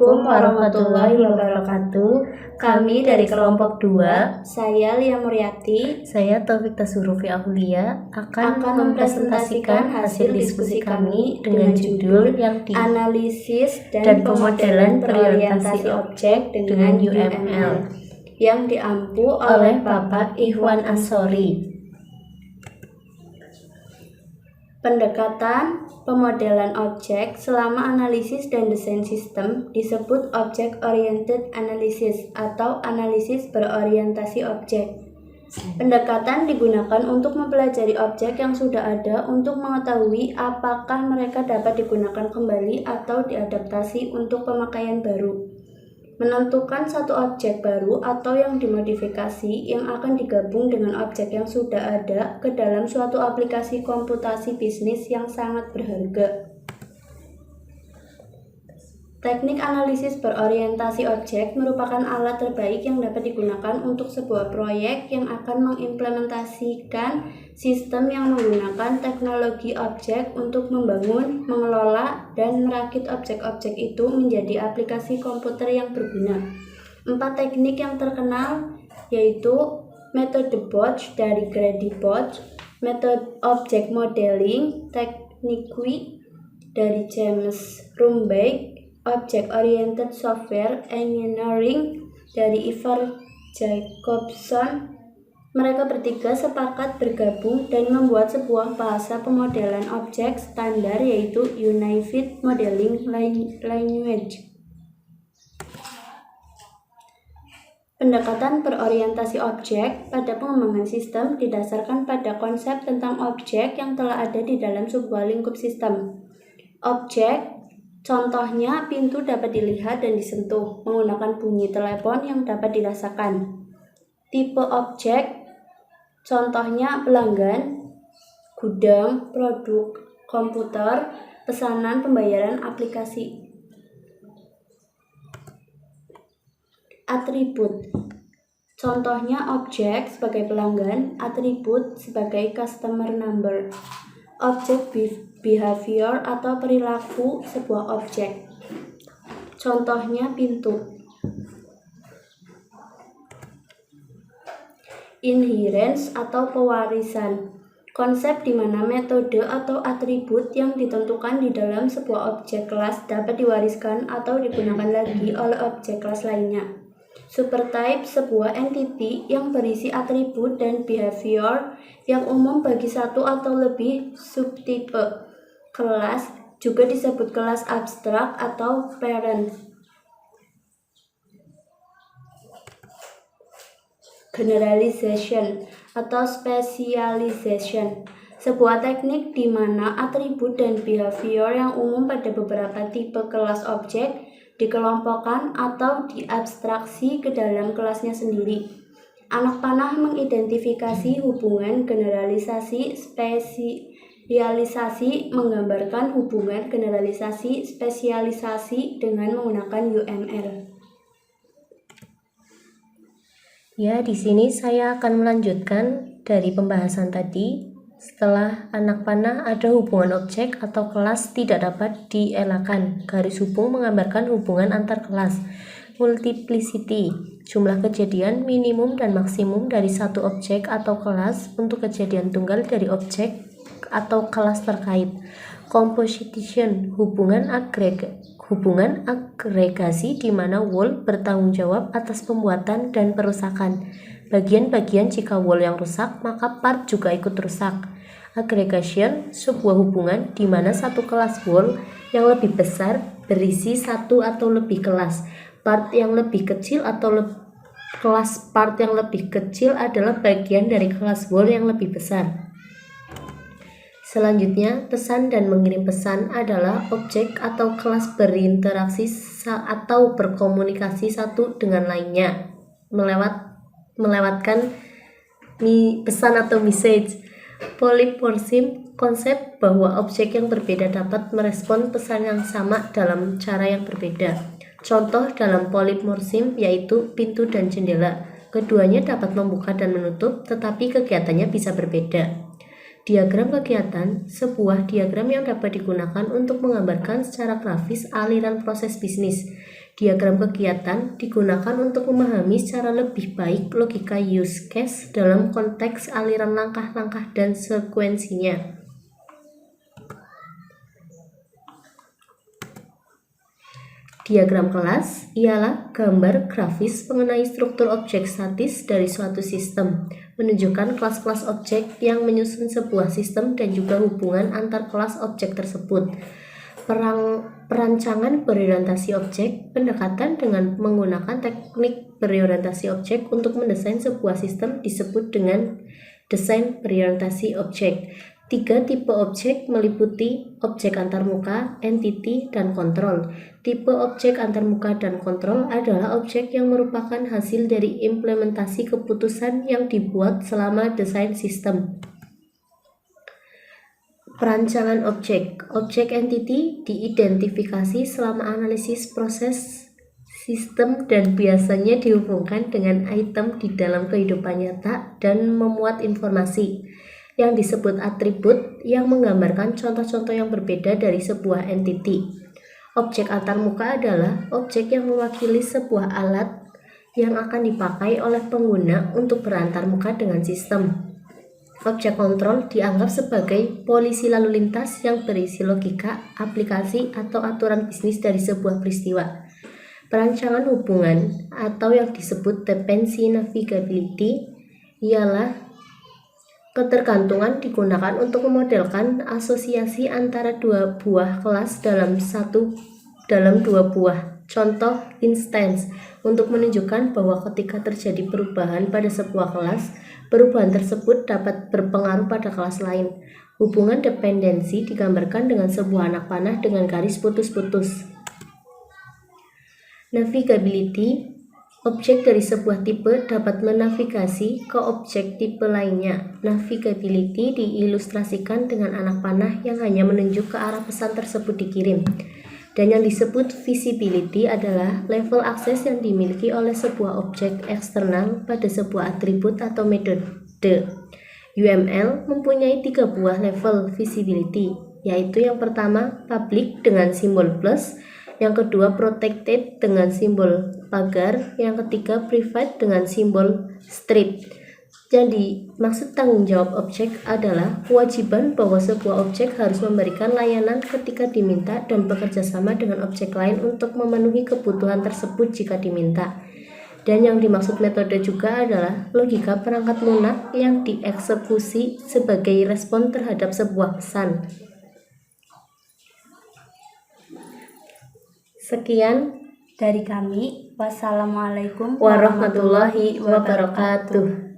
Assalamualaikum warahmatullahi wabarakatuh. Kami dari kelompok 2, saya Lia Muryati, saya Taufik Tasurufi Aulia akan mempresentasikan hasil diskusi kami dengan judul yang Analisis dan pemodelan berorientasi objek dengan UML yang diampu oleh Bapak Ikhwan Ansori. Pendekatan pemodelan objek selama analisis dan desain sistem disebut Object Oriented Analysis atau analisis berorientasi objek. Pendekatan digunakan untuk mempelajari objek yang sudah ada untuk mengetahui apakah mereka dapat digunakan kembali atau diadaptasi untuk pemakaian baru. Menentukan satu objek baru atau yang dimodifikasi yang akan digabung dengan objek yang sudah ada ke dalam suatu aplikasi komputasi bisnis yang sangat berharga. Teknik analisis berorientasi objek merupakan alat terbaik yang dapat digunakan untuk sebuah proyek yang akan mengimplementasikan sistem yang menggunakan teknologi objek untuk membangun, mengelola, dan merakit objek-objek itu menjadi aplikasi komputer yang berguna. 4 teknik yang terkenal yaitu metode Boch dari Grady Boch, metode object modeling teknik dari James Rumbaugh, Object Oriented Software Engineering dari Ivar Jacobson. Mereka bertiga sepakat bergabung dan membuat sebuah bahasa pemodelan objek standar yaitu Unified Modeling Language. Pendekatan berorientasi objek pada pengembangan sistem didasarkan pada konsep tentang objek yang telah ada di dalam sebuah lingkup sistem. Objek, contohnya pintu, dapat dilihat dan disentuh menggunakan bunyi telepon yang dapat dirasakan. Tipe objek, contohnya pelanggan, gudang, produk, komputer, pesanan, pembayaran, aplikasi. Atribut, contohnya objek sebagai pelanggan, atribut sebagai customer number. Objek behavior atau perilaku sebuah objek, contohnya pintu. Inherence atau pewarisan, konsep di mana metode atau atribut yang ditentukan di dalam sebuah objek kelas dapat diwariskan atau digunakan lagi oleh objek kelas lainnya. Supertype, sebuah entity yang berisi atribut dan behavior yang umum bagi satu atau lebih subtipe. Kelas juga disebut kelas abstrak atau parent. Generalization atau specialization, sebuah teknik di mana atribut dan behavior yang umum pada beberapa tipe kelas objek dikelompokkan atau diabstraksi ke dalam kelasnya sendiri. Anak panah mengidentifikasi hubungan generalisasi spesialisasi, menggambarkan hubungan generalisasi spesialisasi dengan menggunakan UML. Ya, di sini saya akan melanjutkan dari pembahasan tadi. Setelah anak panah, ada hubungan objek atau kelas tidak dapat dielakkan. Garis hubung menggambarkan hubungan antar kelas. Multiplicity, jumlah kejadian minimum dan maksimum dari satu objek atau kelas untuk kejadian tunggal dari objek atau kelas terkait. Composition, hubungan agregasi di mana whole bertanggung jawab atas pembuatan dan perusakan bagian-bagian. Jika whole yang rusak, maka part juga ikut rusak. Aggregation, sebuah hubungan di mana satu kelas whole yang lebih besar berisi satu atau lebih kelas. Part yang lebih kecil atau kelas part yang lebih kecil adalah bagian dari kelas whole yang lebih besar. Selanjutnya, pesan dan mengirim pesan adalah objek atau kelas berinteraksi atau berkomunikasi satu dengan lainnya melewatkan pesan atau message. Polymorphism, konsep bahwa objek yang berbeda dapat merespon pesan yang sama dalam cara yang berbeda. Contoh dalam polymorphism yaitu pintu dan jendela. Keduanya dapat membuka dan menutup, tetapi kegiatannya bisa berbeda. Diagram kegiatan, sebuah diagram yang dapat digunakan untuk menggambarkan secara grafis aliran proses bisnis. Diagram kegiatan digunakan untuk memahami secara lebih baik logika use case dalam konteks aliran langkah-langkah dan sekuensinya. Diagram kelas ialah gambar grafis mengenai struktur objek statis dari suatu sistem, menunjukkan kelas-kelas objek yang menyusun sebuah sistem dan juga hubungan antar kelas objek tersebut. Perancangan berorientasi objek, pendekatan dengan menggunakan teknik berorientasi objek untuk mendesain sebuah sistem disebut dengan desain berorientasi objek. 3 tipe objek meliputi objek antarmuka, entity, dan kontrol. Tipe objek antarmuka dan kontrol adalah objek yang merupakan hasil dari implementasi keputusan yang dibuat selama desain sistem. Perancangan objek entity diidentifikasi selama analisis proses sistem dan biasanya dihubungkan dengan item di dalam kehidupan nyata dan memuat informasi yang disebut atribut yang menggambarkan contoh-contoh yang berbeda dari sebuah entity. Objek antarmuka adalah objek yang mewakili sebuah alat yang akan dipakai oleh pengguna untuk berantarmuka dengan sistem. Objek kontrol dianggap sebagai polisi lalu lintas yang berisi logika, aplikasi, atau aturan bisnis dari sebuah peristiwa. Perancangan hubungan atau yang disebut dependency navigability ialah ketergantungan digunakan untuk memodelkan asosiasi antara dua buah kelas dalam dua buah contoh instance untuk menunjukkan bahwa ketika terjadi perubahan pada sebuah kelas, perubahan tersebut dapat berpengaruh pada kelas lain. Hubungan dependensi digambarkan dengan sebuah anak panah dengan garis putus-putus. Navigability, objek dari sebuah tipe dapat menavigasi ke objek tipe lainnya. Navigability diilustrasikan dengan anak panah yang hanya menunjuk ke arah pesan tersebut dikirim. Dan yang disebut visibility adalah level akses yang dimiliki oleh sebuah objek eksternal pada sebuah atribut atau metode. UML mempunyai 3 buah level visibility, yaitu yang pertama public dengan simbol plus, yang kedua protected dengan simbol pagar, yang ketiga private dengan simbol strip. Jadi, maksud tanggung jawab objek adalah kewajiban bahwa sebuah objek harus memberikan layanan ketika diminta dan bekerja sama dengan objek lain untuk memenuhi kebutuhan tersebut jika diminta. Dan yang dimaksud metode juga adalah logika perangkat lunak yang dieksekusi sebagai respon terhadap sebuah pesan. Sekian dari kami. Wassalamualaikum warahmatullahi wabarakatuh.